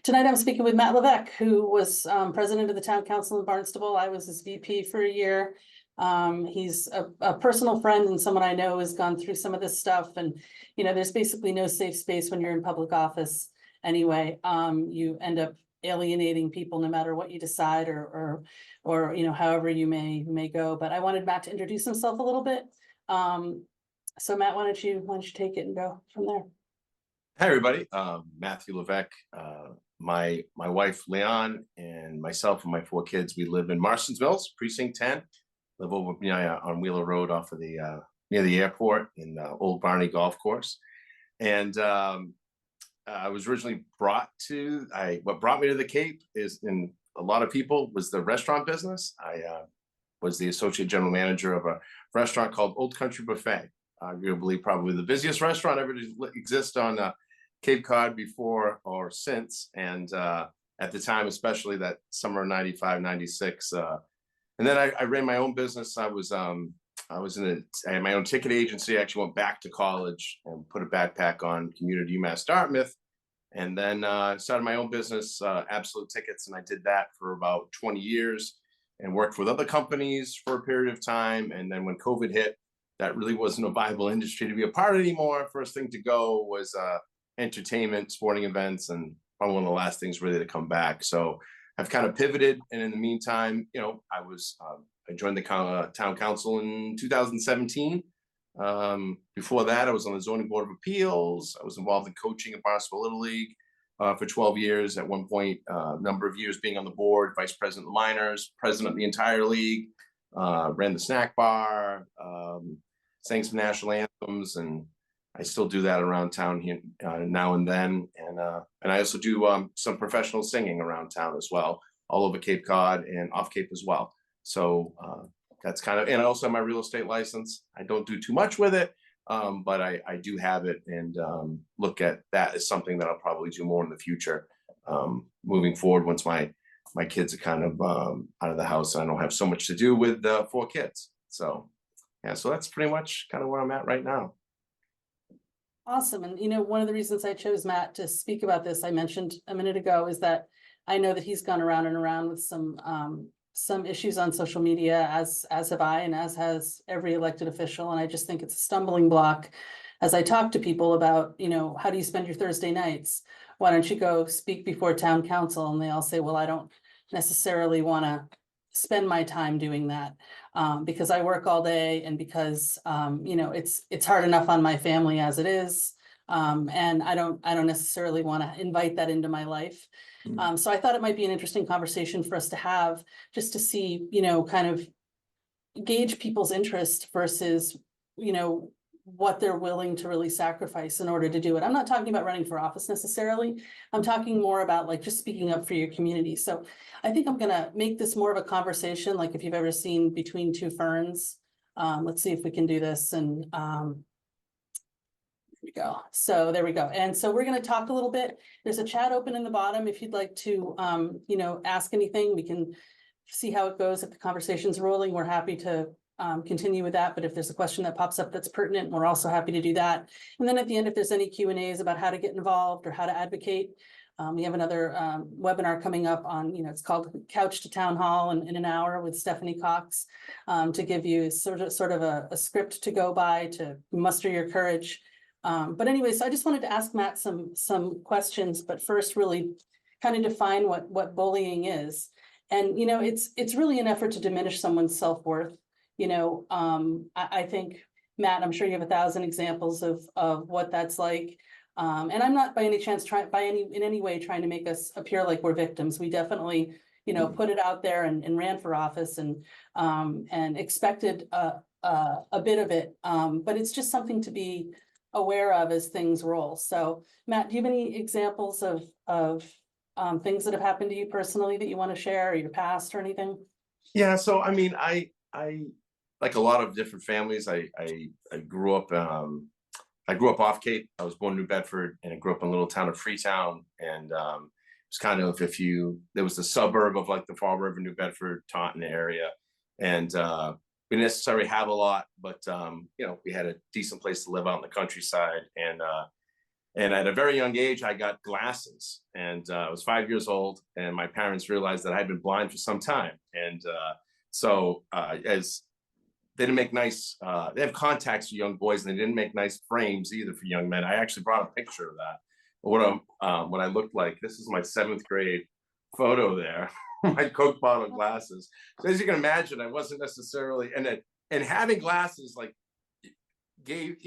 tonight I'm speaking with Matt Levesque, who was president of the town council in Barnstable. I was his VP for a year. He's a personal friend and someone I know has gone through some of this stuff. And, there's basically no safe space when you're in public office anyway. You end up alienating people no matter what you decide or however you may go. But I wanted Matt to introduce himself a little bit. So Matt, why don't you take it and go from there? Hi, everybody. Matthew Levesque, my wife, Leon, and myself and my 4 kids, we live in Marston's Mills, Precinct 10. Live over on Wheeler Road off of the near the airport in the Old Barney Golf Course. And I was originally what brought me to the Cape is, in a lot of people, was the restaurant business. I was the associate general manager of a restaurant called Old Country Buffet. Arguably probably the busiest restaurant ever to exist on Cape Cod before or since. And at the time, especially that summer of 95, 96. And then I ran my own business. I had my own ticket agency. I actually went back to college and put a backpack on, commuted to UMass Dartmouth. And then started my own business, Absolute Tickets. And I did that for about 20 years and worked with other companies for a period of time. And then when COVID hit, that really wasn't a viable industry to be a part of anymore. First thing to go was entertainment, sporting events, and probably one of the last things really to come back. So I've kind of pivoted. And in the meantime, I joined the town council in 2017. Before that, I was on the zoning board of appeals. I was involved in coaching in Barnstable Little League for 12 years. At one point, a number of years being on the board, vice president of minors, president of the entire league, ran the snack bar, sang some national anthems, and I still do that around town here now and then. And I also do some professional singing around town as well, all over Cape Cod and off Cape as well. So that's kind of, and I also have my real estate license. I don't do too much with it, but I do have it, and look at that as something that I'll probably do more in the future, moving forward once my kids are kind of out of the house. I don't have so much to do with 4 kids. So yeah, so that's pretty much kind of where I'm at right now. Awesome. And one of the reasons I chose Matt to speak about this, I mentioned a minute ago, is that I know that he's gone around and around with some issues on social media, as have I, and as has every elected official. And I just think it's a stumbling block as I talk to people about, how do you spend your Thursday nights? Why don't you go speak before town council? And they all say, well, I don't necessarily want to spend my time doing that because I work all day, and because it's hard enough on my family as it is, and I don't necessarily want to invite that into my life. So I thought it might be an interesting conversation for us to have, just to see kind of gauge people's interest versus what they're willing to really sacrifice in order to do it. I'm not talking about running for office necessarily. I'm talking more about like just speaking up for your community. So I think I'm gonna make this more of a conversation, like if you've ever seen Between Two Ferns. Let's see if we can do this. And here we go. So there we go. And so we're gonna talk a little bit. There's a chat open in the bottom. If you'd like to ask anything, we can see how it goes. If the conversation's rolling, we're happy to continue with that. But if there's a question that pops up that's pertinent, we're also happy to do that. And then at the end, if there's any Q&As about how to get involved or how to advocate, we have another webinar coming up on, it's called Couch to Town Hall in an hour with Stephanie Cox, to give you sort of a script to go by to muster your courage. But anyway, so I just wanted to ask Matt some questions, but first really kind of define what bullying is. And, it's really an effort to diminish someone's self-worth. I think, Matt, I'm sure you have 1,000 examples of what that's like. And I'm not by any chance in any way trying to make us appear like we're victims. We definitely, put it out there and ran for office and expected a bit of it. But it's just something to be aware of as things roll. So Matt, do you have any examples of things that have happened to you personally that you want to share, or your past or anything? Yeah. So, I mean, I like a lot of different families. I grew up off Cape. I was born in New Bedford, and I grew up in a little town of Freetown. And it's kind of, there was the suburb of like the Fall River, New Bedford, Taunton area. And we didn't necessarily have a lot, but we had a decent place to live out in the countryside. And And at a very young age, I got glasses, and I was 5 years old, and my parents realized that I'd been blind for some time. And as they didn't make nice, they have contacts for young boys, and they didn't make nice frames either for young men. I actually brought a picture of that. What I looked like. This is my 7th grade photo there. My Coke bottle glasses. So as you can imagine, I wasn't necessarily, and having glasses like gave,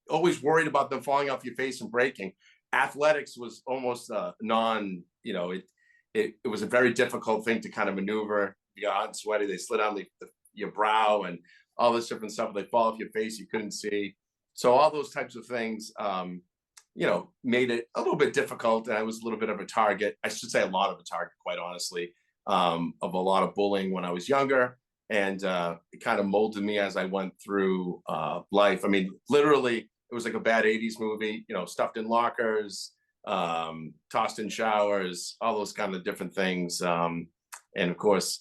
always worried about them falling off your face and breaking. Athletics was almost non, it was a very difficult thing to kind of maneuver. You got hot and sweaty, they slid on your brow and all this different stuff. They fall off your face, you couldn't see. So all those types of things, made it a little bit difficult. And I was a little bit of a target. I should say a lot of a target, quite honestly, of a lot of bullying when I was younger. And it kind of molded me as I went through life. I mean, literally, it was like a bad 80s movie, stuffed in lockers, tossed in showers, all those kind of different things. And of course,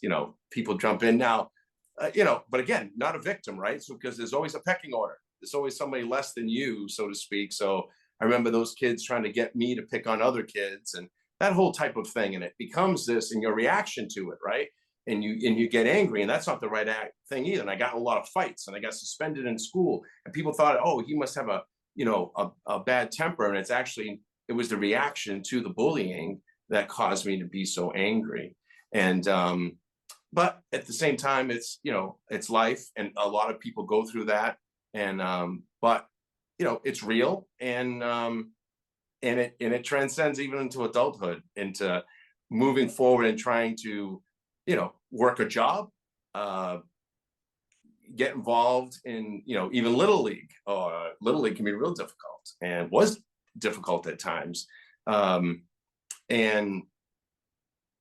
people jump in now, but again, not a victim, right? So because there's always a pecking order. There's always somebody less than you, so to speak. So I remember those kids trying to get me to pick on other kids and that whole type of thing. And it becomes this and your reaction to it, right? And you get angry, and that's not the right thing either. And I got in a lot of fights, and I got suspended in school, and people thought, oh, he must have a bad temper, and it was the reaction to the bullying that caused me to be so angry. And but at the same time, it's life, and a lot of people go through that, and but it's real, and it transcends even into adulthood, into moving forward and trying to work a job, get involved in, even Little League. Little League can be real difficult and was difficult at times. And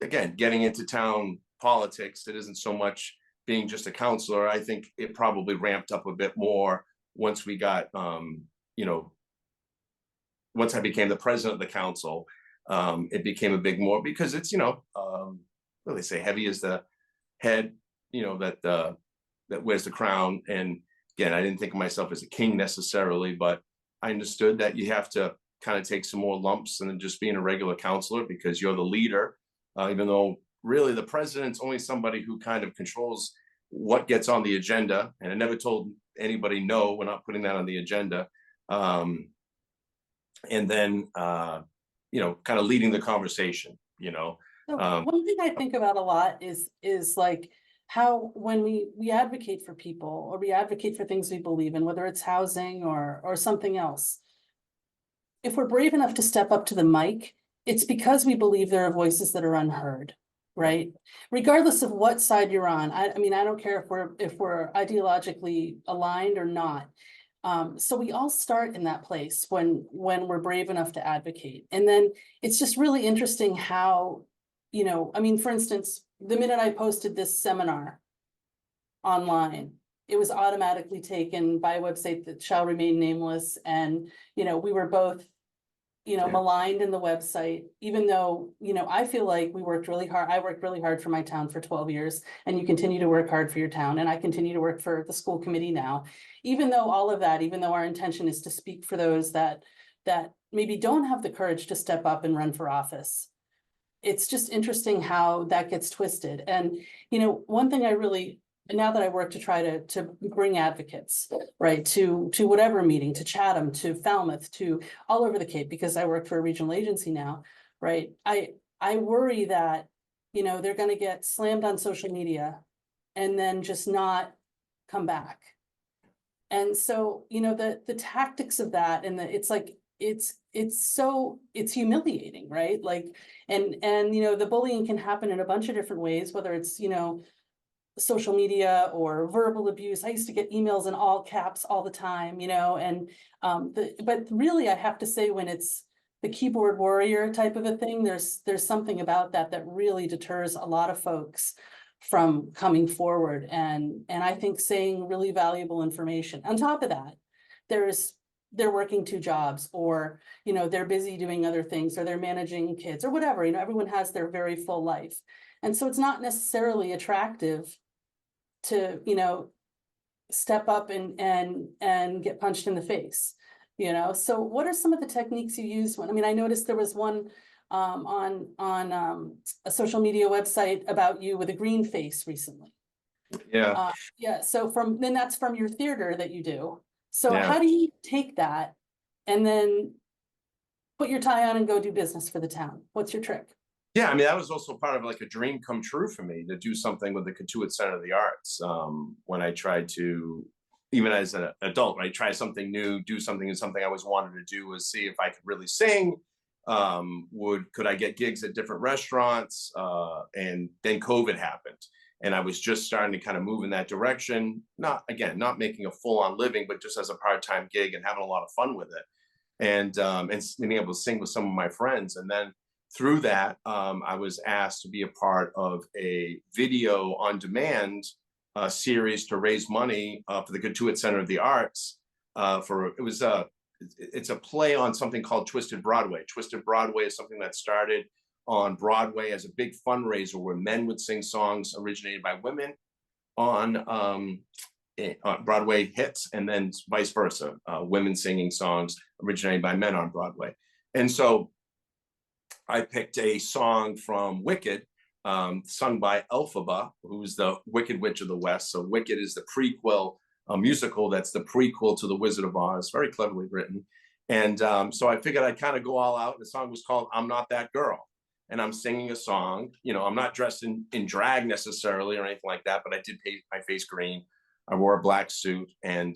again, getting into town politics, it isn't so much being just a counselor. I think it probably ramped up a bit more once we got, once I became the president of the council. It became a big more because it's, what do they say, heavy is the head, that wears the crown. And again, I didn't think of myself as a king necessarily, but I understood that you have to kind of take some more lumps than just being a regular counselor, because you're the leader, even though really the president's only somebody who kind of controls what gets on the agenda. And I never told anybody, no, we're not putting that on the agenda. And then, kind of leading the conversation, So one thing I think about a lot is like how when we advocate for people, or we advocate for things we believe in, whether it's housing or something else, if we're brave enough to step up to the mic, it's because we believe there are voices that are unheard, right? Regardless of what side you're on. I mean, I don't care if we're ideologically aligned or not. So we all start in that place when we're brave enough to advocate. And then it's just really interesting how, I mean, for instance, the minute I posted this seminar online, it was automatically taken by a website that shall remain nameless. And, we were both, maligned in the website, even though, I feel like we worked really hard. I worked really hard for my town for 12 years, and you continue to work hard for your town. And I continue to work for the school committee now, even though all of that, even though our intention is to speak for those that maybe don't have the courage to step up and run for office. It's just interesting how that gets twisted. And, one thing I really, now that I work to try to bring advocates, right, to whatever meeting, to Chatham, to Falmouth, to all over the Cape, because I work for a regional agency now, right? I worry that, they're going to get slammed on social media and then just not come back. And so, the tactics of that, and it's like, it's humiliating, right? Like, and the bullying can happen in a bunch of different ways, whether it's, social media or verbal abuse. I used to get emails in all caps all the time, and but really I have to say, when it's the keyboard warrior type of a thing, there's something about that really deters a lot of folks from coming forward and I think saying really valuable information. On top of that, they're working 2 jobs, or they're busy doing other things, or they're managing kids or whatever. Everyone has their very full life. And so it's not necessarily attractive to, step up and get punched in the face. So what are some of the techniques you use when, I mean, I noticed there was one on a social media website about you with a green face recently. Yeah, Yeah, so then that's from your theater that you do. So yeah. how do you take that and then put your tie on and go do business for the town? What's your trick? Yeah, I mean, that was also part of like a dream come true for me to do something with the Katuitt Center of the Arts. When I tried to, even as an adult, right, try something new, do something, and something I always wanted to do was see if I could really sing. Could I get gigs at different restaurants? And then COVID happened, and I was just starting to kind of move in that direction. Not making a full on living, but just as a part time gig and having a lot of fun with it, and being able to sing with some of my friends, and then through that, I was asked to be a part of a video on demand series to raise money for the Katuitt Center of the Arts. It's a play on something called Twisted Broadway. Twisted Broadway is something that started on Broadway as a big fundraiser where men would sing songs originated by women on Broadway hits, and then vice versa, women singing songs originated by men on Broadway. And so I picked a song from Wicked, sung by Elphaba, who's the Wicked Witch of the West. So Wicked is the prequel, a musical that's the prequel to The Wizard of Oz, very cleverly written. And so I figured I'd kind of go all out. The song was called I'm Not That Girl. And I'm singing a song, I'm not dressed in drag necessarily or anything like that, but I did paint my face green. I wore a black suit and,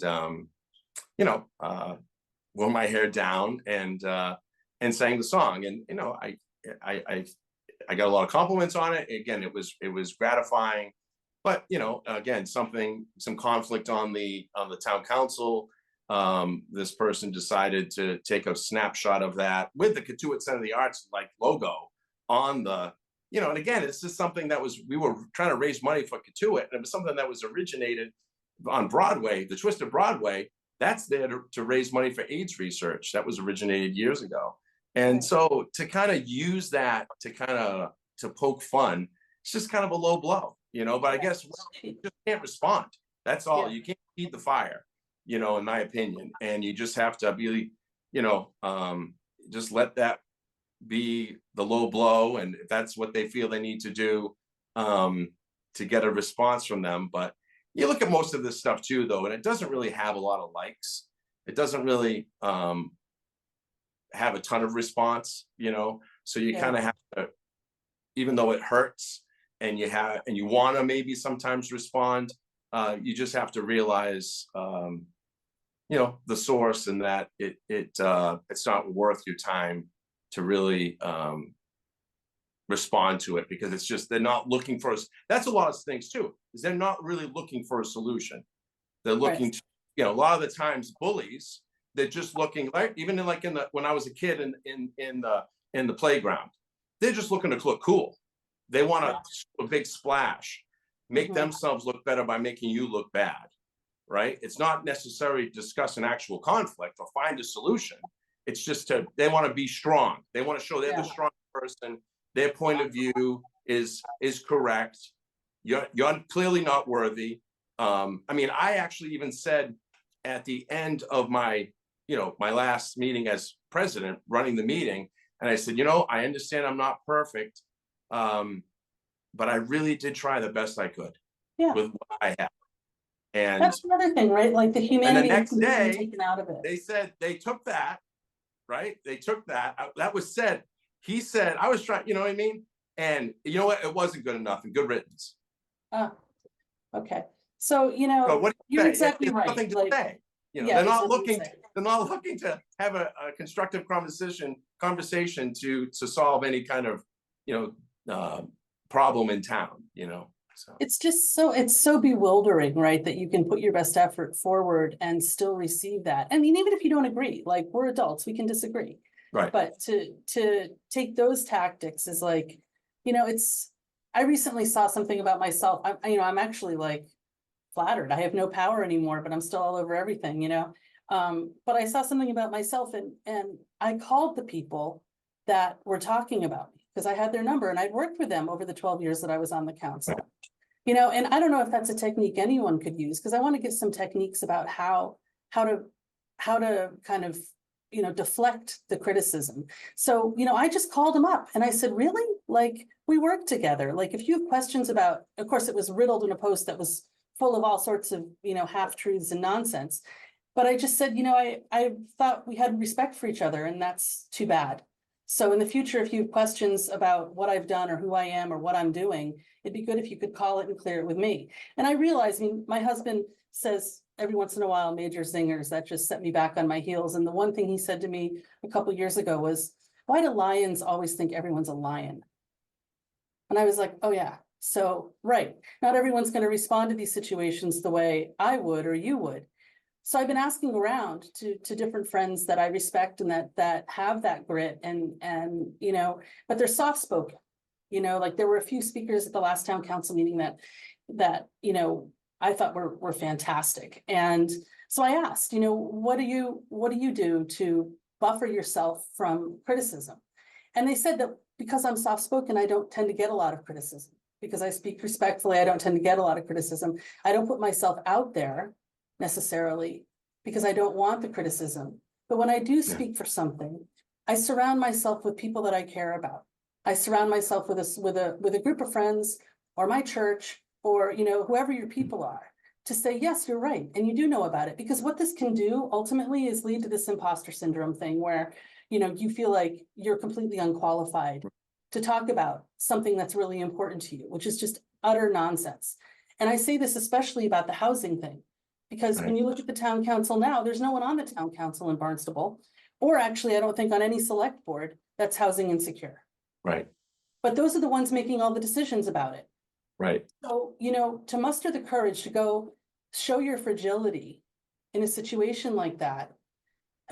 wore my hair down and sang the song. And, I got a lot of compliments on it. Again, it was gratifying, but, again, some conflict on the town council. This person decided to take a snapshot of that with the Katuitt Center of the Arts like logo on the, and again, it's just something that we were trying to raise money for Katuitt, and it was something that was originated on Broadway, the Twisted Broadway. That's there to raise money for AIDS research. That was originated years ago. And so to kind of use that to poke fun, it's just kind of a low blow, but I guess you just can't respond. That's all. You can't feed the fire, in my opinion. And you just have to be, just let that be the low blow. And if that's what they feel they need to do to get a response from them. But you look at most of this stuff too, though, and it doesn't really have a lot of likes. It doesn't really have a ton of response, so you kind of have to, even though it hurts and you want to maybe sometimes respond, you just have to realize, the source, and that it's not worth your time to really respond to it, because it's just, they're not looking for us. That's a lot of things too, is they're not really looking for a solution. They're looking to, a lot of the times bullies, they're just looking, like even when I was a kid in the playground, they're just looking to look cool. They want a big splash, make themselves look better by making you look bad, right? It's not necessarily to discuss an actual conflict or find a solution. It's just they want to be strong. They want to show they're the strong person. Their point of view is correct. You're clearly not worthy. I actually even said at the end of my last meeting as president, running the meeting, and I said, I understand I'm not perfect, but I really did try the best I could with what I have. And that's another thing, right? Like the humanity and the next day, taken out of it. They said they took that, right? They took that. That was said. He said, I was trying, you know what I mean? And you know what? It wasn't good enough, and good riddance. Okay. So, So what do you you're say? exactly right. Nothing to say. They're not looking to have a constructive conversation to solve any kind of problem in town, So it's just it's so bewildering, right? That you can put your best effort forward and still receive that. I mean, even if you don't agree, like we're adults, we can disagree. Right. But to take those tactics is like, I recently saw something about myself. I'm actually like flattered. I have no power anymore, but I'm still all over everything, but I saw something about myself and I called the people that were talking about me because I had their number and I'd worked with them over the 12 years that I was on the council, and I don't know if that's a technique anyone could use, because I want to get some techniques about how to kind of, deflect the criticism. So, I just called him up and I said, really? Like, we work together. Like, if you have questions about, of course, it was riddled in a post that was full of all sorts of, half-truths and nonsense. But I just said, I thought we had respect for each other, and that's too bad. So in the future, if you have questions about what I've done or who I am or what I'm doing, it'd be good if you could call it and clear it with me. And I realize, my husband says every once in a while, major zingers that just set me back on my heels. And the one thing he said to me a couple of years ago was, why do lions always think everyone's a lion? And I was like, oh yeah, so right. Not everyone's going to respond to these situations the way I would or you would. So I've been asking around to different friends that I respect and that have that grit and but they're soft spoken. Like there were a few speakers at the last town council meeting that I thought were fantastic. And so I asked, what do you do to buffer yourself from criticism? And they said that because I'm soft spoken, I don't tend to get a lot of criticism. Because I speak respectfully, I don't tend to get a lot of criticism. I don't put myself out there necessarily because I don't want the criticism. But when I do speak for something, I surround myself with people that I care about. I surround myself with a group of friends or my church or whoever your people are to say, yes, you're right. And you do know about it. Because what this can do ultimately is lead to this imposter syndrome thing where you feel like you're completely unqualified to talk about something that's really important to you, which is just utter nonsense. And I say this especially about the housing thing. Because when you look at the town council now, there's no one on the town council in Barnstable, or actually, I don't think on any select board that's housing insecure. Right. But those are the ones making all the decisions about it. Right. So, to muster the courage to go show your fragility in a situation like that,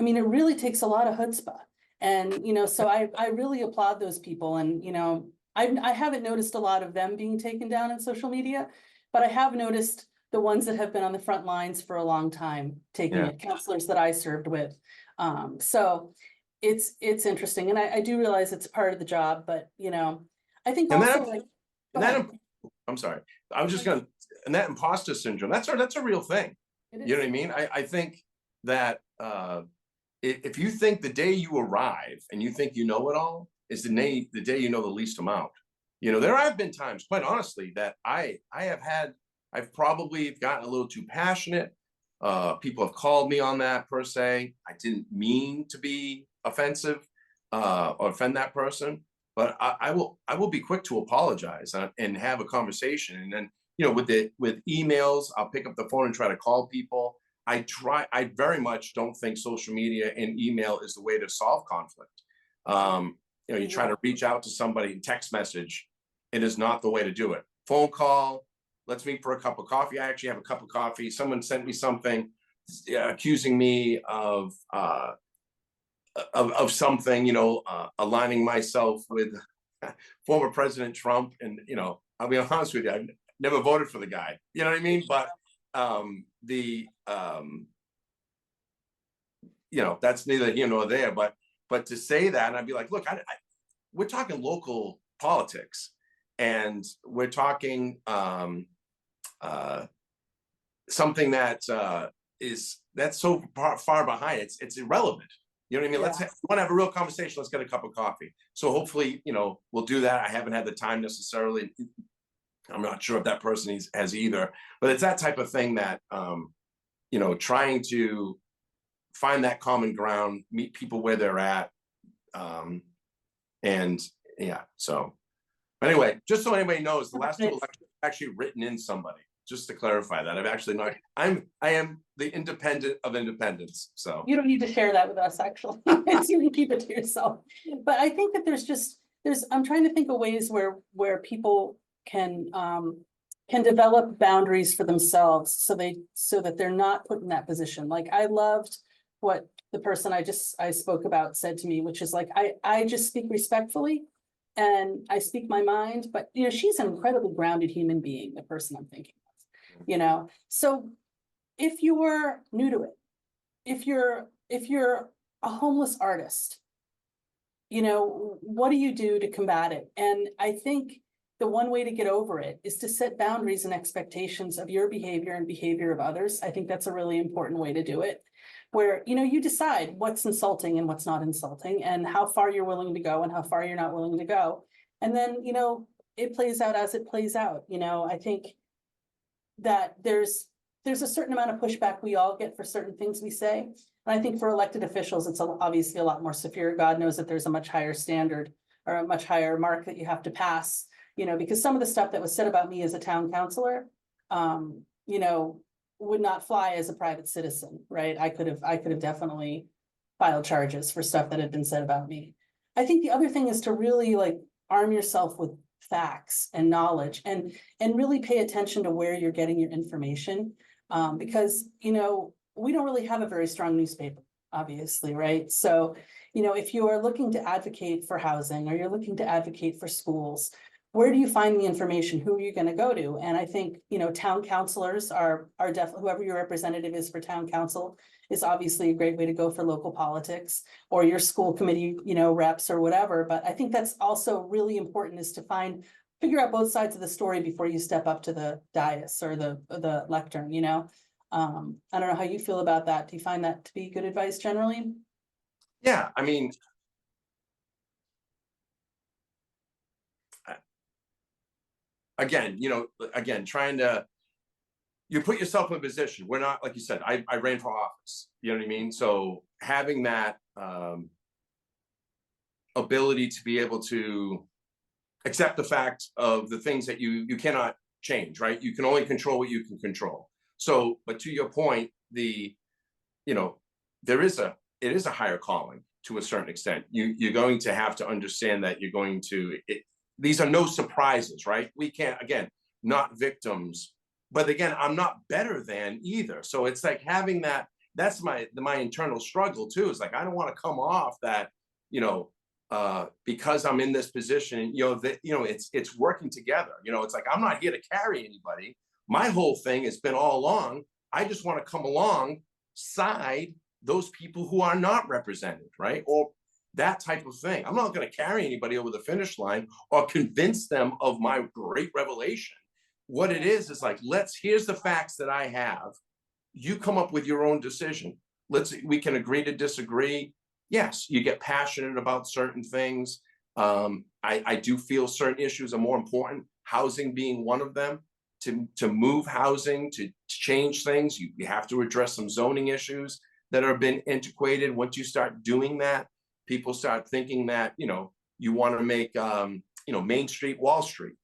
I mean, it really takes a lot of chutzpah. And, so I really applaud those people. And, I haven't noticed a lot of them being taken down in social media, but I have noticed the ones that have been on the front lines for a long time, taking it, counselors that I served with. So it's interesting. And I do realize it's part of the job, but I think And also I'm sorry, I was just gonna, and that imposter syndrome, that's a real thing. You know what I mean? I think that if you think the day you arrive and you think you know it all is the day you know the least amount. There have been times, quite honestly, that I've probably gotten a little too passionate. People have called me on that per se. I didn't mean to be offensive or offend that person, but I will be quick to apologize and have a conversation. And then with emails, I'll pick up the phone and try to call people. I very much don't think social media and email is the way to solve conflict. You try to reach out to somebody in text message. It is not the way to do it. Phone call, let's meet for a cup of coffee. I actually have a cup of coffee. Someone sent me something accusing me of something, aligning myself with former President Trump. And, I'll be honest with you, I never voted for the guy. You know what I mean? But that's neither here nor there. But to say that, and I'd be like, look, we're talking local politics, and we're talking something that that's so far behind. It's irrelevant. You know what I mean? Yeah. Let's want to have a real conversation. Let's get a cup of coffee. So hopefully, we'll do that. I haven't had the time necessarily. I'm not sure if that person has either, but it's that type of thing that, trying to find that common ground, meet people where they're at. And yeah, so anyway, just so anybody knows, the last two elections actually written in somebody, just to clarify that. I've actually not, I am the independent of independents. So you don't need to share that with us, actually. You can keep it to yourself. But I think that I'm trying to think of ways where people can develop boundaries for themselves so that they're not put in that position. Like I loved what the person I spoke about said to me, which is like, I just speak respectfully and I speak my mind, but she's an incredibly grounded human being, the person I'm thinking of, so if you were new to it, if you're a homeless artist, what do you do to combat it? And I think the one way to get over it is to set boundaries and expectations of your behavior and behavior of others. I think that's a really important way to do it. Where, you decide what's insulting and what's not insulting, and how far you're willing to go and how far you're not willing to go. And then, it plays out as it plays out. I think that there's a certain amount of pushback we all get for certain things we say. And I think for elected officials, it's obviously a lot more severe. God knows that there's a much higher standard or a much higher mark that you have to pass, because some of the stuff that was said about me as a town councilor, would not fly as a private citizen, right? I could have definitely filed charges for stuff that had been said about me. I think the other thing is to really arm yourself with facts and knowledge, and really pay attention to where you're getting your information. Because, we don't really have a very strong newspaper, obviously, right? So, if you are looking to advocate for housing, or you're looking to advocate for schools, where do you find the information? Who are you going to go to? And I think, town councilors are definitely, whoever your representative is for town council is obviously a great way to go for local politics, or your school committee, reps or whatever. But I think that's also really important, is to figure out both sides of the story before you step up to the dais or the lectern, I don't know how you feel about that. Do you find that to be good advice generally? Yeah, I mean, again, trying to, you put yourself in a position. We're not, like you said, I ran for office, you know what I mean? So having that ability to be able to accept the fact of the things that you cannot change, right? You can only control what you can control. So, but to your point, it is a higher calling to a certain extent. You're going to have to understand that you're going to, these are no surprises, right? We can't, again, not victims, but again, I'm not better than either. So it's like having that's my internal struggle too. Is like, I don't want to come off that, because I'm in this position, it's working together. It's like, I'm not here to carry anybody. My whole thing has been all along, I just want to come alongside those people who are not represented, right? Or that type of thing. I'm not going to carry anybody over the finish line or convince them of my great revelation. What it is like, here's the facts that I have. You come up with your own decision. We can agree to disagree. Yes, you get passionate about certain things. I do feel certain issues are more important, housing being one of them. To move housing, to change things, you have to address some zoning issues that have been antiquated. Once you start doing that, people start thinking that, you want to make, Main Street, Wall Street,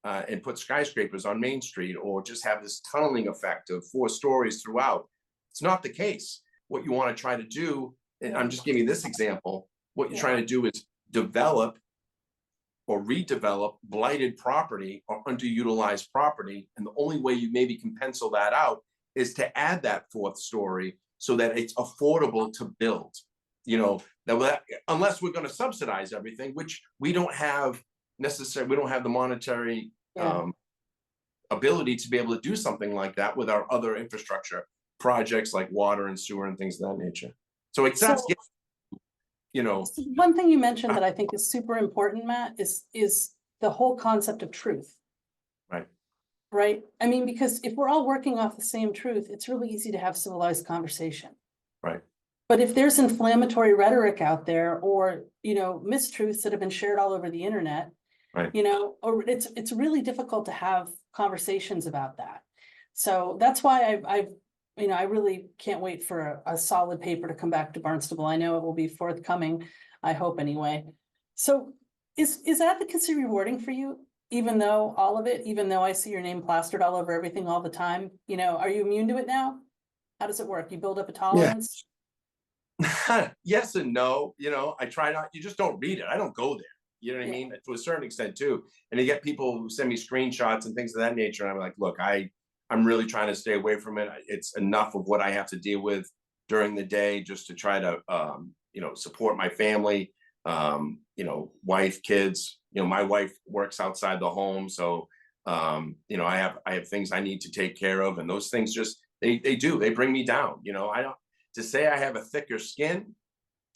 and put skyscrapers on Main Street, or just have this tunneling effect of 4 stories throughout. It's not the case. What you want to try to do, and I'm just giving this example, what you're trying to do is develop or redevelop blighted property or underutilized property. And the only way you maybe can pencil that out is to add that 4th story so that it's affordable to build. Unless we're going to subsidize everything, which we don't have necessarily, we don't have the monetary ability to be able to do something like that with our other infrastructure projects like water and sewer and things of that nature. So it's that's, one thing you mentioned that I think is super important, Matt, is the whole concept of truth. Right. Right. I mean, because if we're all working off the same truth, it's really easy to have civilized conversation. Right. But if there's inflammatory rhetoric out there, or, mistruths that have been shared all over the internet, right. Or it's really difficult to have conversations about that. So that's why I really can't wait for a solid paper to come back to Barnstable. I know it will be forthcoming, I hope anyway. So is advocacy rewarding for you? Even though I see your name plastered all over everything all the time, are you immune to it now? How does it work? You build up a tolerance? Yeah. Yes and no. I try not, you just don't read it. I don't go there. You know what I mean? To a certain extent too. And you get people who send me screenshots and things of that nature. And I'm like, look, I'm really trying to stay away from it. It's enough of what I have to deal with during the day just to try to, support my family, wife, kids. My wife works outside the home. So, I have things I need to take care of, and those things they bring me down. To say I have a thicker skin,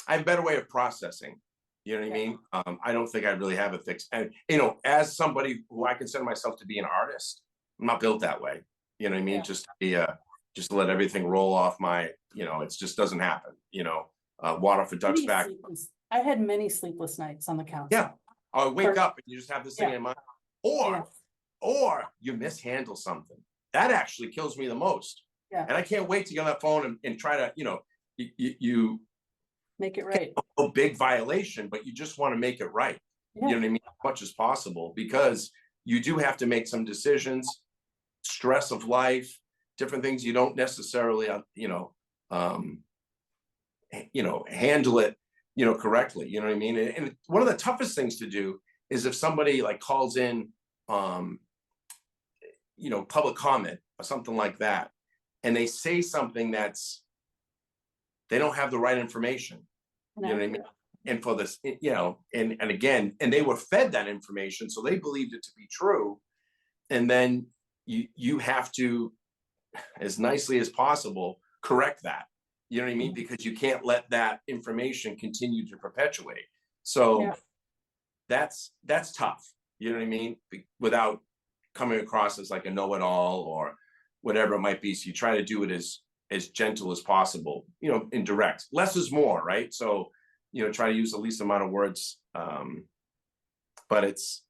I have a better way of processing. You know what I Yeah. mean? I don't think I really have a fix. And you know, as somebody who I consider myself to be an artist, I'm not built that way. You know what I mean? Yeah. Just to be just to let everything roll off my, you know, it just doesn't happen. You know, water for ducks back. I had many sleepless nights on the Yeah. council. I wake up and you just have this thing Yeah. in mind. Yeah. Or you mishandle something. That actually kills me the most. Yeah. And I can't wait to get on that phone and try to, you know, you Make it right. a big violation, but you just want to make it right. Yeah. You know what I mean? As much as possible, because you do have to make some decisions, stress of life, different things you don't necessarily, um, handle it, correctly. You know what I mean? And one of the toughest things to do is if somebody like calls in, um, public comment or something like that, and they say something they don't have the right information. You know what I mean? And for this, and again, and they were fed that information, so they believed it to be true. And then you have to, as nicely as possible, correct that. You know what I mean? Because you can't let that information continue to perpetuate. So that's tough. You know what I mean? Without coming across as like a know-it-all or whatever it might be. So you try to do it as gentle as possible, and direct. Less is more, right? So, try to use the least amount of words. But it's,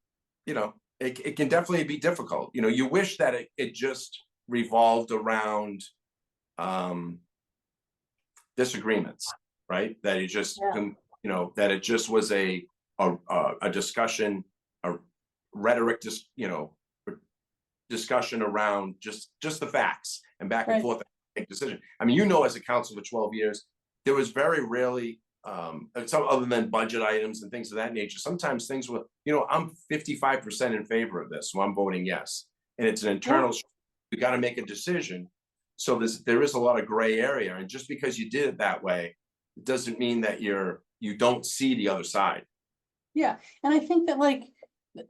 it can definitely be difficult. You wish that it just revolved around disagreements, right? That it just, that it just was a discussion, a rhetoric, discussion around just the facts and back and forth, make decision. I mean, as a council for 12 years, there was very rarely, some other than budget items and things of that nature. Sometimes things were, I'm 55% in favor of this, so I'm voting yes. And it's an internal, you got to make a decision. So there is a lot of gray area. And just because you did it that way, it doesn't mean that you don't see the other side. Yeah. And I think that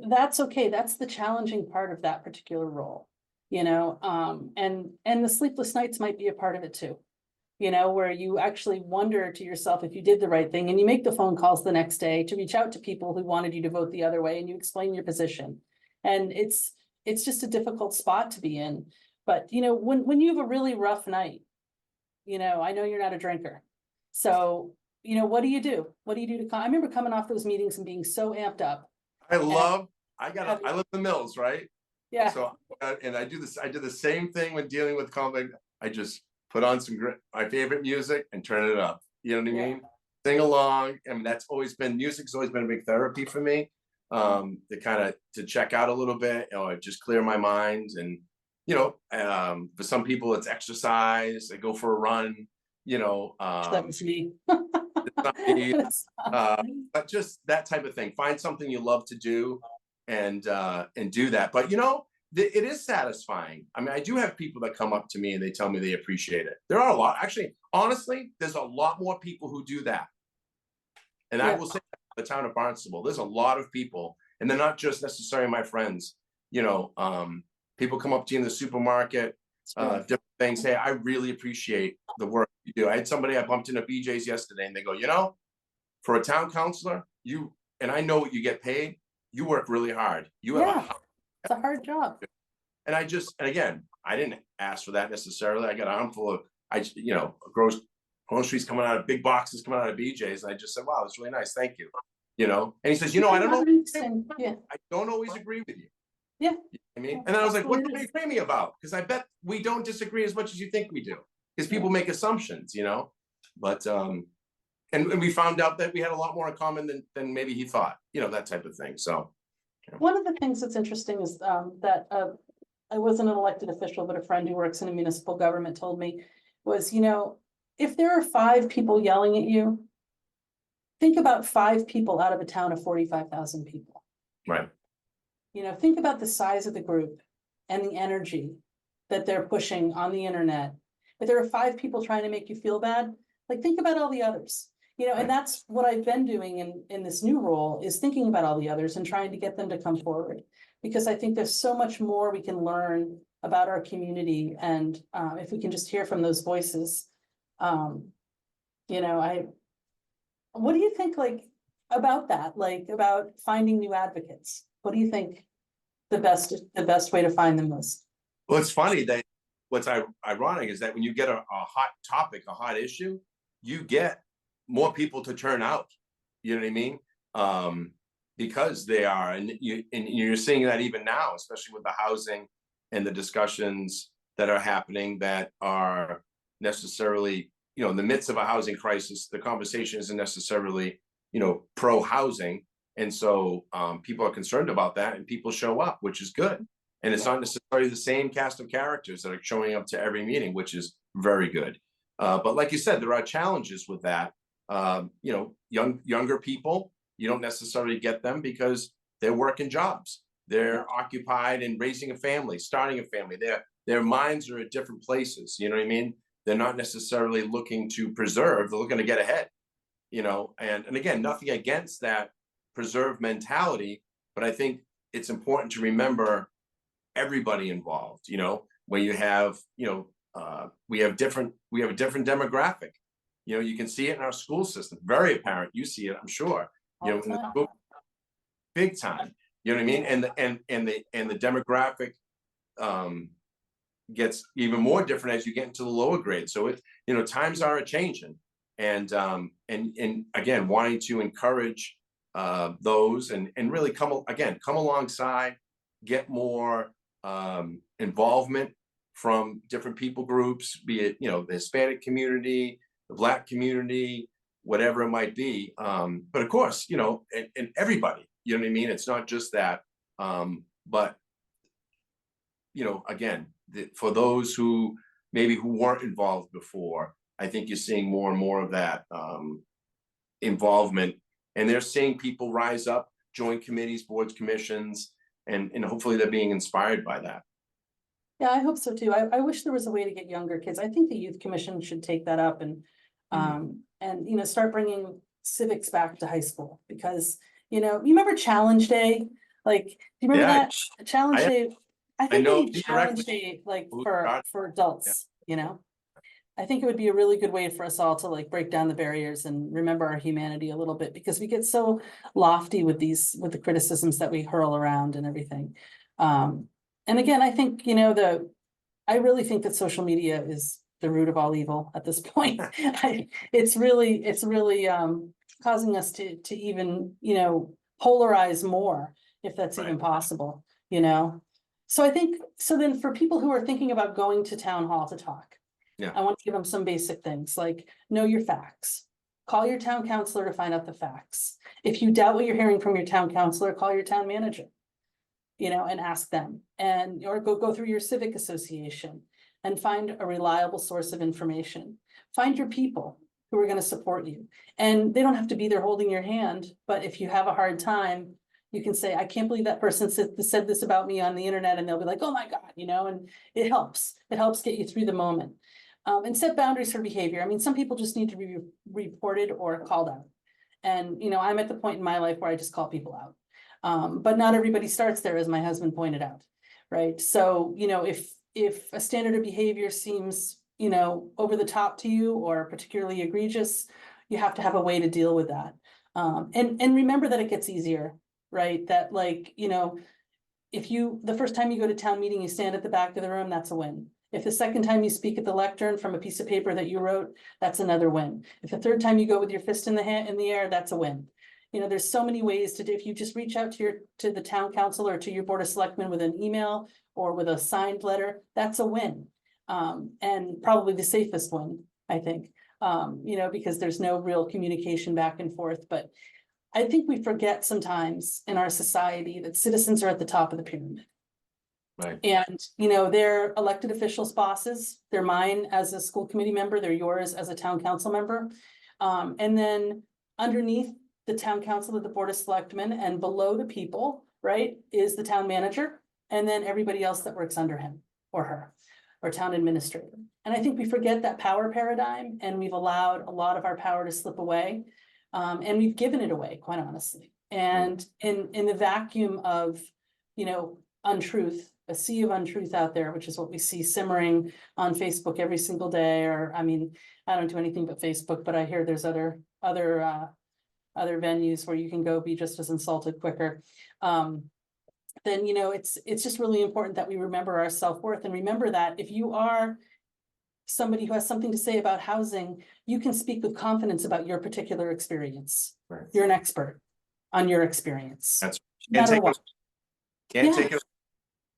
that's okay. That's the challenging part of that particular role, and the sleepless nights might be a part of it too, where you actually wonder to yourself if you did the right thing, and you make the phone calls the next day to reach out to people who wanted you to vote the other way, and you explain your position. And it's just a difficult spot to be in. But, when you have a really rough night, I know you're not a drinker. So, what do you do? What do you do to I remember coming off those meetings and being so amped up. I live in the Mills, right? Yeah. So, and I did the same thing when dealing with conflict. I just put on my favorite music and turn it up. You know what I mean? Sing along. I mean, music's always been a big therapy for me. To check out a little bit or just clear my mind. And, for some people it's exercise. They go for a run, That was me. but just that type of thing. Find something you love to do and do that. But it is satisfying. I mean, I do have people that come up to me and they tell me they appreciate it. There are a lot, actually, honestly, there's a lot more people who do that. And I will say the town of Barnstable, there's a lot of people, and they're not just necessarily my friends. People come up to you in the supermarket, different things. Hey, I really appreciate the work you do. I had somebody I bumped into BJ's yesterday, and they go, for a town councilor, and I know what you get paid. You work really hard. You have it's a hard job. And again, I didn't ask for that necessarily. I got an armful of, groceries coming out of big boxes coming out of BJ's. And I just said, wow, that's really nice. Thank you. And he says, I don't know. I don't always agree with you. Yeah. I mean, and then I was like, what do you agree me about? Because I bet we don't disagree as much as you think we do. Because people make assumptions, but and we found out that we had a lot more in common than maybe he thought, that type of thing. So one of the things that's interesting is that I wasn't an elected official, but a friend who works in a municipal government told me was, if there are 5 people yelling at you, think about 5 people out of a town of 45,000 people. Right. Think about the size of the group and the energy that they're pushing on the internet. If there are 5 people trying to make you feel bad, think about all the others, and that's what I've been doing in this new role, is thinking about all the others and trying to get them to come forward, because I think there's so much more we can learn about our community. And if we can just hear from those voices, what do you think, about that, like about finding new advocates. What do you think the best way to find them was? Well, it's funny that what's ironic is that when you get a hot topic, a hot issue, you get more people to turn out. You know what I mean? Because they are, and you're seeing that even now, especially with the housing and the discussions that are happening that are necessarily, in the midst of a housing crisis, the conversation isn't necessarily, pro housing. And so people are concerned about that, and people show up, which is good. And it's not necessarily the same cast of characters that are showing up to every meeting, which is very good. But like you said, there are challenges with that. Younger people, you don't necessarily get them because they're working jobs. They're occupied in raising a family, starting a family. Their minds are at different places. You know what I mean? They're not necessarily looking to preserve. They're looking to get ahead. And again, nothing against that preserve mentality, but I think it's important to remember everybody involved. When you have, we have a different demographic. You can see it in our school system, very apparent. You see it, I'm sure. In the school, big time. You know what I mean? And the demographic gets even more different as you get into the lower grades. So times are changing, and again, wanting to encourage those and really come alongside, get more involvement from different people groups, be it the Hispanic community, the Black community, whatever it might be. But of course, and everybody, you know what I mean? It's not just that. But again, for those who weren't involved before, I think you're seeing more and more of that involvement, and they're seeing people rise up, join committees, boards, commissions, and hopefully they're being inspired by that. Yeah, I hope so too. I wish there was a way to get younger kids. I think the youth commission should take that up and start bringing civics back to high school, because you remember Challenge Day? Like, do you remember that Challenge Day? I think they need Challenge Day like for adults. I think it would be a really good way for us all to like break down the barriers and remember our humanity a little bit, because we get so lofty with the criticisms that we hurl around and everything. And again, I think, I really think that social media is the root of all evil at this point. It's really causing us to even, polarize more, if that's even possible, So I think, so then for people who are thinking about going to town hall to talk, I want to give them some basic things like know your facts. Call your town councilor to find out the facts. If you doubt what you're hearing from your town councilor, call your town manager, and ask them, or go through your civic association and find a reliable source of information. Find your people who are going to support you, and they don't have to be there holding your hand. But if you have a hard time, you can say, I can't believe that person said this about me on the internet, and they'll be like, oh my God, and it helps get you through the moment. And set boundaries for behavior. I mean, some people just need to be reported or called out. And, I'm at the point in my life where I just call people out. But not everybody starts there, as my husband pointed out, right? So, if a standard of behavior seems, over the top to you or particularly egregious, you have to have a way to deal with that. And remember that it gets easier, right? That if the first time you go to town meeting, you stand at the back of the room, that's a win. If the second time you speak at the lectern from a piece of paper that you wrote, that's another win. If the third time you go with your fist in the air, that's a win. There's so many ways to do. If you just reach out to the town council or to your board of selectmen with an email or with a signed letter, that's a win. And probably the safest win, I think, because there's no real communication back and forth. But I think we forget sometimes in our society that citizens are at the top of the pyramid. Right. And, they're elected officials' bosses. They're mine as a school committee member. They're yours as a town council member. And then underneath the town council of the board of selectmen and below the people, right, is the town manager. And then everybody else that works under him or her or town administrator. And I think we forget that power paradigm, and we've allowed a lot of our power to slip away. And we've given it away, quite honestly. And in the vacuum of, untruth, a sea of untruth out there, which is what we see simmering on Facebook every single day. Or, I mean, I don't do anything but Facebook, but I hear there's other other venues where you can go be just as insulted quicker. Then, it's just really important that we remember our self-worth and remember that if you are somebody who has something to say about housing, you can speak with confidence about your particular experience. Right. You're an expert on your experience. That's No matter what. Can't Yeah. take it.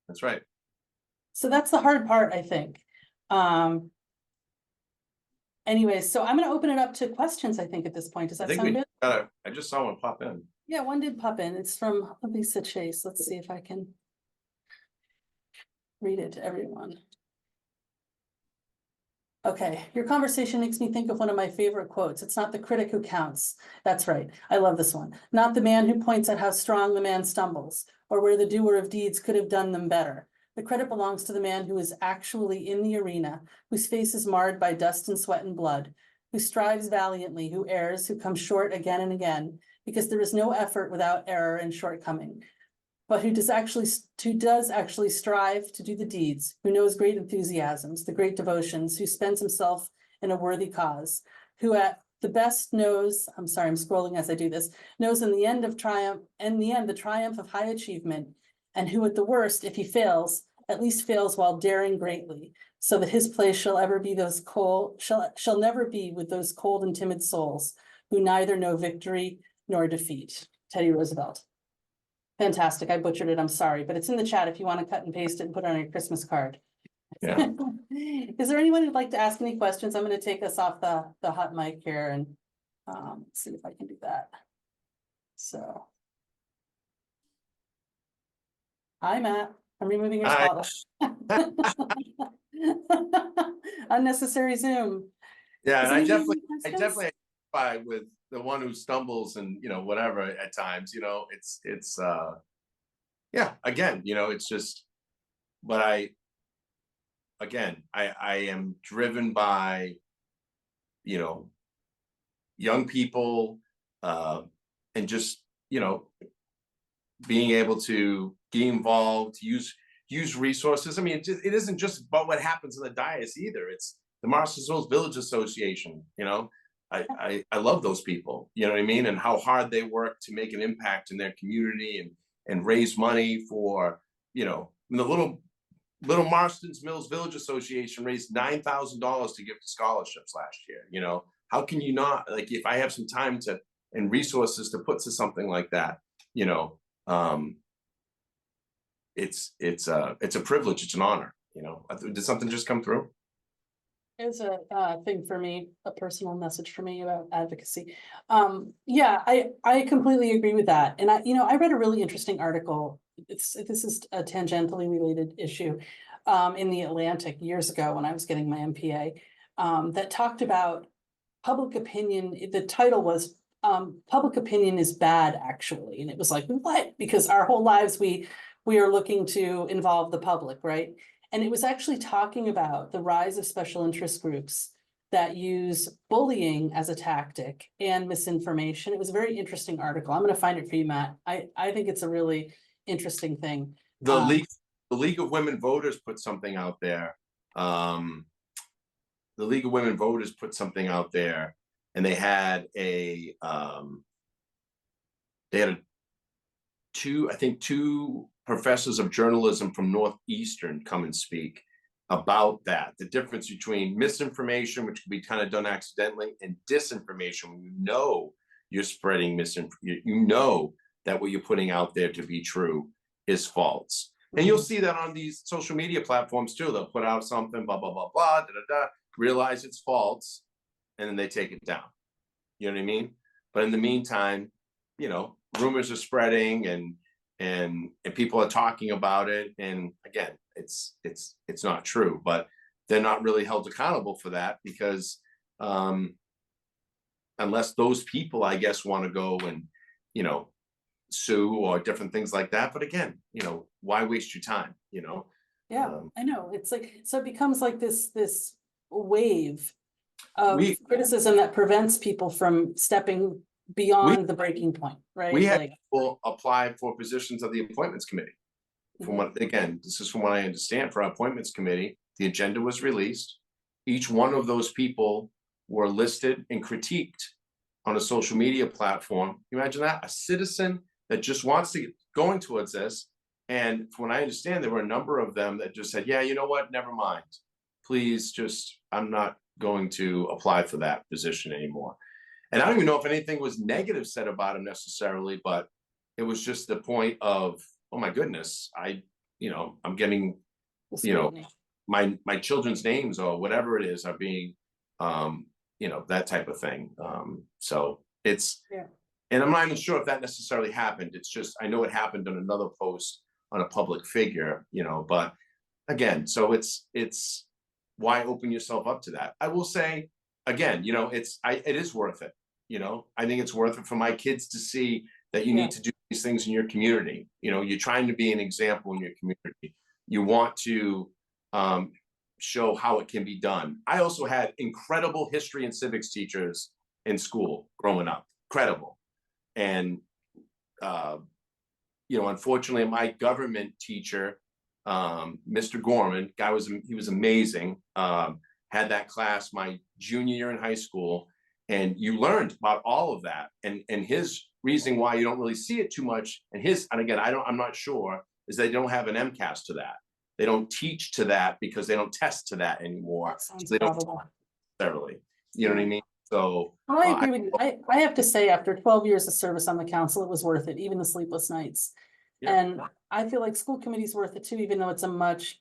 That's right. So that's the hard part, I think. Anyways, so I'm gonna open it up to questions, I think, at this point. Does that sound good? I just saw one pop in. Yeah, one did pop in. It's from Lisa Chase. Let's see if I can read it to everyone. Okay, your conversation makes me think of one of my favorite quotes. It's not the critic who counts. That's right. I love this one. Not the man who points at how strong the man stumbles, or where the doer of deeds could have done them better. The credit belongs to the man who is actually in the arena, whose face is marred by dust and sweat and blood, who strives valiantly, who errs, who comes short again and again, because there is no effort without error and shortcoming, but who does actually strive to do the deeds, who knows great enthusiasms, the great devotions, who spends himself in a worthy cause, who at the best knows, I'm sorry, I'm scrolling as I do this, knows in the end, the triumph of high achievement, and who at the worst, if he fails, at least fails while daring greatly, so that his place shall never be with those cold and timid souls, who neither know victory nor defeat. Teddy Roosevelt. Fantastic. I butchered it. I'm sorry, but it's in the chat if you want to cut and paste it and put it on your Christmas card. Yeah. Is there anyone who'd like to ask any questions? I'm going to take us off the hot mic here and see if I can do that. So. Hi, Matt. I'm removing your Hi. spotlight. Unnecessary Zoom. Yeah, Is and I anybody definitely any questions? identify with the one who stumbles and whatever at times. It's yeah. Again, it's just. But I am driven by young people, and just being able to get involved, use resources. I mean, it isn't just about what happens in the dais either. It's the Marstonville Village Association. I love those people. You know what I mean, and how hard they work to make an impact in their community and raise money for the little Marston's Mills Village Association raised $9,000 to give to scholarships last year. How can you not, like, if I have some time and resources to put to something like that, it's a privilege. It's an honor. Did something just come through? It's a thing for me, a personal message for me about advocacy. Yeah, I completely agree with that. And I read a really interesting article. This is a tangentially related issue in the Atlantic years ago when I was getting my MPA that talked about public opinion. The title was Public Opinion is Bad, actually. And it was like, what? Because our whole lives we are looking to involve the public, right? And it was actually talking about the rise of special interest groups that use bullying as a tactic and misinformation. It was a very interesting article. I'm going to find it for you, Matt. I think it's a really interesting thing. The League of Women Voters put something out there. The League of Women Voters put something out there, and they had two professors of journalism from Northeastern come and speak about that. The difference between misinformation, which can be kind of done accidentally, and disinformation, when you're spreading misinformation, that what you're putting out there to be true is false. And you'll see that on these social media platforms too. They'll put out something, blah, blah, blah, blah, realize it's false, and then they take it down. You know what I mean? But in the meantime, rumors are spreading and people are talking about it. And again, it's not true, but they're not really held accountable for that because unless those people, I guess, want to go and, sue or different things like that. But again, why waste your time, Yeah, I know. It's like, so it becomes like this wave of criticism that prevents people from stepping beyond the breaking point, right? We had people apply for positions of the appointments committee. This is from what I understand, for our appointments committee, the agenda was released. Each one of those people were listed and critiqued on a social media platform. Can you imagine that? A citizen that just wants to get going towards this. And from what I understand, there were a number of them that just said, yeah, you know what, never mind. Please just, I'm not going to apply for that position anymore. And I don't even know if anything was negative said about him necessarily, but it was just the point of, oh my goodness, I'm getting, The you know, scrutiny. my children's names or whatever it is are being, that type of thing. So it's, Yeah. and I'm not even sure if that necessarily happened. It's just, I know it happened on another post on a public figure, but again, so it's why open yourself up to that? I will say again, it is worth it. I think it's worth it for my kids to see that you Yeah. need to do these things in your community. You're trying to be an example in your community. You want to show how it can be done. I also had incredible history and civics teachers in school growing up, incredible. And unfortunately, my government teacher, Mr. Gorman, he was amazing. Had that class my junior year in high school, and you learned about all of that. And his reasoning why you don't really see it too much, and again, I'm not sure, is they don't have an MCAS to that. They don't teach to that because they don't test to that anymore. That sounds So they don't probable. necessarily, you know what I mean? So Well, I agree with you. I have to say, after 12 years of service on the council, it was worth it, even the sleepless nights. Yeah. And I feel like school committee's worth it too, even though it's a much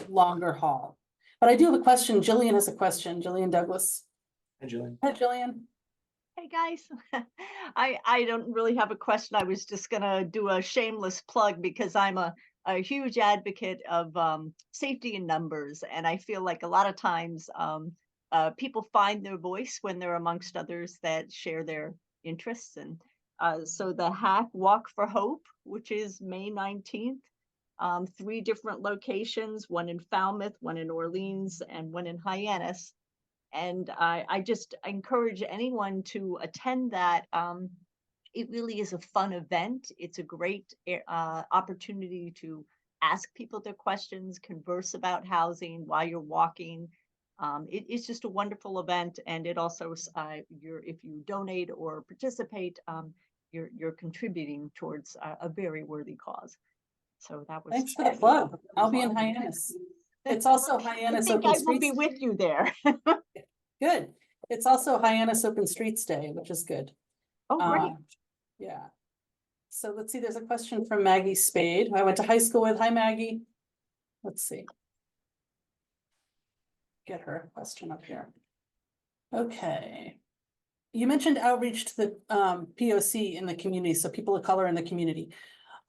longer haul. But I do have a question. Jillian has a question. Jillian Douglas. Hi, Julian. Hi, Jillian. Hey guys, I don't really have a question. I was just gonna do a shameless plug because I'm a huge advocate of safety in numbers, and I feel like a lot of times people find their voice when they're amongst others that share their interests. And so the Hack Walk for Hope, which is May 19th, 3 different locations, one in Falmouth, one in Orleans, and one in Hyannis. And I just encourage anyone to attend that. It really is a fun event. It's a great opportunity to ask people their questions, converse about housing while you're walking. It's just a wonderful event, and it also if you donate or participate, you're contributing towards a very worthy cause. So that was. Thanks for the plug. I'll be in Hyannis. It's also I Hyannis think Open I will be Streets. with you there. Good. It's also Hyannis Open Streets Day, which is good. Oh, great. Yeah. So let's see, there's a question from Maggie Spade, who I went to high school with. Hi, Maggie. Let's see. Get her question up here. Okay. You mentioned outreach to the POC in the community, so people of color in the community.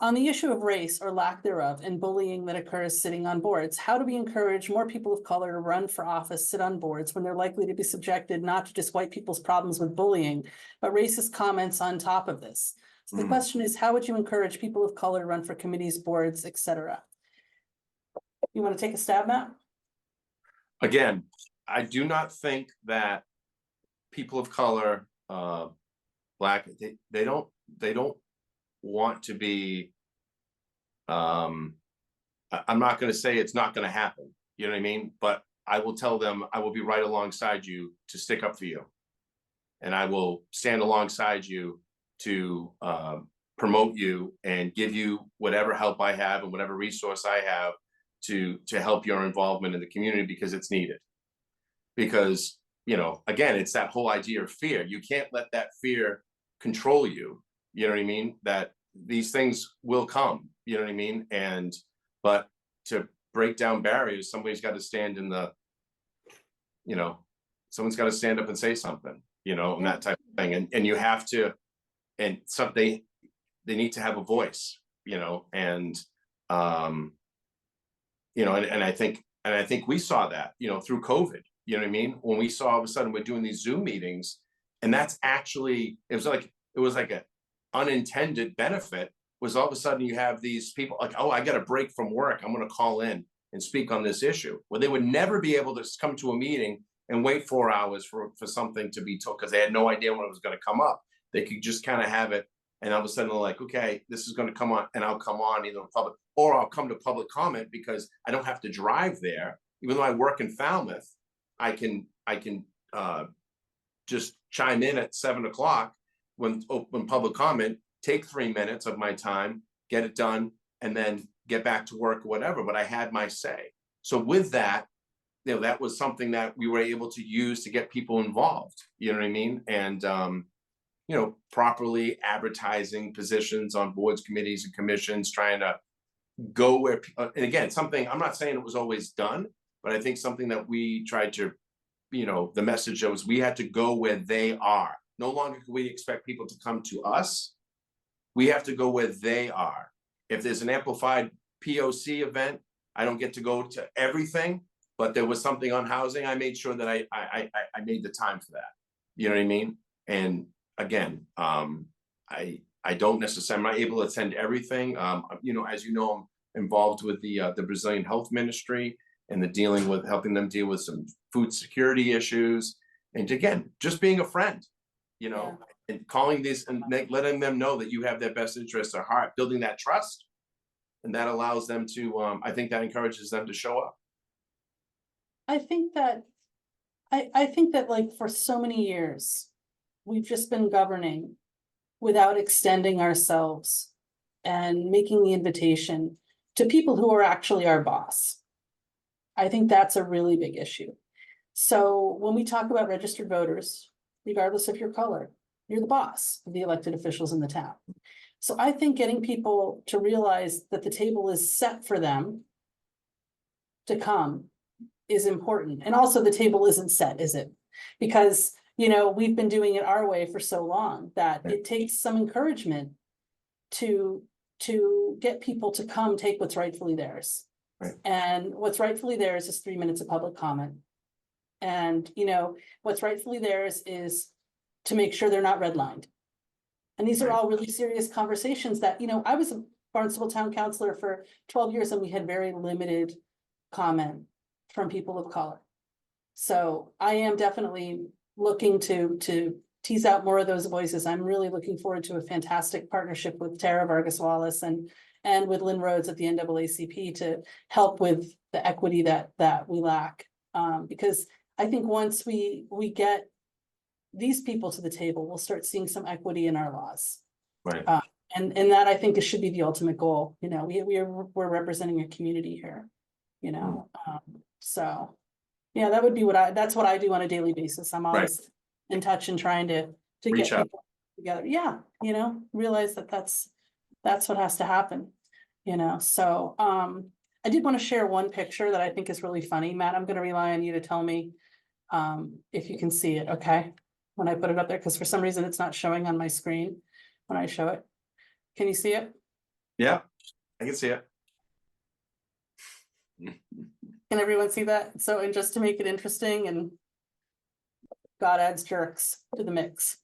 On the issue of race or lack thereof and bullying that occurs sitting on boards, how do we encourage more people of color to run for office, sit on boards when they're likely to be subjected not to just white people's problems with bullying, but racist comments on top of this? So the question is, how would you encourage people of color to run for committees, boards, etc.? You want to take a stab, Matt? Again, I do not think that people of color, Black, they don't want to be, I'm not going to say it's not going to happen, you know what I mean? But I will tell them I will be right alongside you to stick up for you. And I will stand alongside you to promote you and give you whatever help I have and whatever resource I have to help your involvement in the community, because it's needed. Because, again, it's that whole idea of fear. You can't let that fear control you. You know what I mean? That these things will come, you know what I mean? But to break down barriers, somebody's got to stand in the, someone's got to stand up and say something, and that type of thing. And you have to, and something, they need to have a voice, and I think we saw that, through COVID, you know what I mean? When we saw all of a sudden we're doing these Zoom meetings, and that's actually, it was like a unintended benefit, was all of a sudden you have these people like, oh, I got a break from work, I'm going to call in and speak on this issue, where they would never be able to come to a meeting and wait 4 hours for something to be told because they had no idea when it was going to come up. They could just kind of have it, and all of a sudden they're like, okay, this is going to come on, and I'll come on either in public, or I'll come to public comment because I don't have to drive there. Even though I work in Falmouth, I can just chime in at 7 o'clock when open public comment, take 3 minutes of my time, get it done, and then get back to work or whatever, but I had my say. So with that, you know, that was something that we were able to use to get people involved, you know what I mean? And, you know, properly advertising positions on boards, committees, and commissions, trying to go where, and again, something, I'm not saying it was always done, but I think something that we tried to, you know, the message was we had to go where they are. No longer can we expect people to come to us. We have to go where they are. If there's an amplified POC event, I don't get to go to everything, but there was something on housing, I made sure that I made the time for that. You know what I mean? And again, I don't necessarily, I'm not able to attend everything. You know, as you know, I'm involved with the Brazilian Health Ministry and helping them deal with some food security issues. And again, just being a friend, you know, and calling these and letting them know that you have their best interests at heart, building that trust. And that allows them to, I think that encourages them to show up. I think that, I think that like for so many years, we've just been governing without extending ourselves and making the invitation to people who are actually our boss. I think that's a really big issue. So when we talk about registered voters, regardless of your color, you're the boss of the elected officials in the town. So I think getting people to realize that the table is set for them to come is important. And also the table isn't set, is it? Because, you know, we've been doing it our way for so long that it takes some encouragement to get people to come take what's rightfully theirs. Right. And what's rightfully theirs is 3 minutes of public comment. And, you know, what's rightfully theirs is to make sure they're not redlined. And these are all really serious conversations that, you know, I was a Barnstable Town Councilor for 12 years and we had very limited comment from people of color. So I am definitely looking to tease out more of those voices. I'm really looking forward to a fantastic partnership with Tara Vargas Wallace and with Lynn Rhodes at the NAACP to help with the equity that we lack. Because I think once we get these people to the table, we'll start seeing some equity in our laws. Right. And that I think should be the ultimate goal. You know, we're representing a community here, you know. So yeah, that would be that's what I do on a daily basis. I'm always in touch and trying to Reach get out. people together. Yeah, you know, realize that that's what has to happen, you know. So I did want to share one picture that I think is really funny. Matt, I'm going to rely on you to tell me if you can see it, okay? When I put it up there, because for some reason it's not showing on my screen when I show it. Can you see it? Yeah, I can see it. Can everyone see that? So, and just to make it interesting, and God adds jerks to the mix.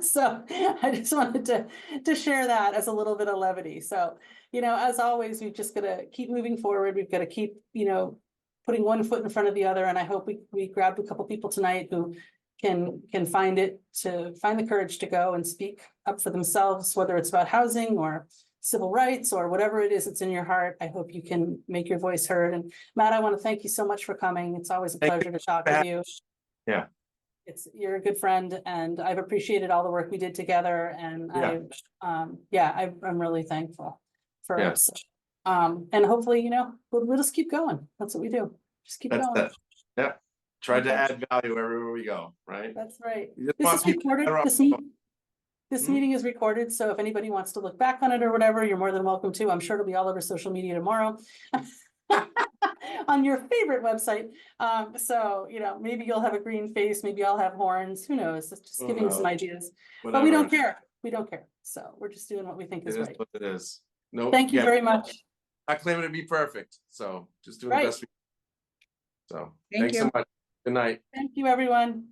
So I just wanted to share that as a little bit of levity. So, you know, as always, we've just got to keep moving forward. We've got to keep, you know, putting one foot in front of the other. And I hope we grabbed a couple people tonight who can find the courage to go and speak up for themselves, whether it's about housing or civil rights or whatever it is that's in your heart. I hope you can make your voice heard. And Matt, I want to thank you so much for coming. It's always a pleasure to talk with you. Yeah. You're a good friend and I've appreciated all the work we did together. And I'm really thankful for us. And hopefully, you know, we'll just keep going. That's what we do. Just keep going. Yeah. Try to add value everywhere we go, right? That's right. This is recorded. This meeting is recorded, so if anybody wants to look back on it or whatever, you're more than welcome to. I'm sure it'll be all over social media tomorrow. On your favorite website. So, you know, maybe you'll have a green face, maybe I'll have horns, who knows? It's just giving some ideas. But we don't care. We don't care. So we're just doing what we think is right. What it is. No, thank you very much. Not claiming to be perfect. So just doing the best we can. So thanks so much. Good night. Thank you, everyone.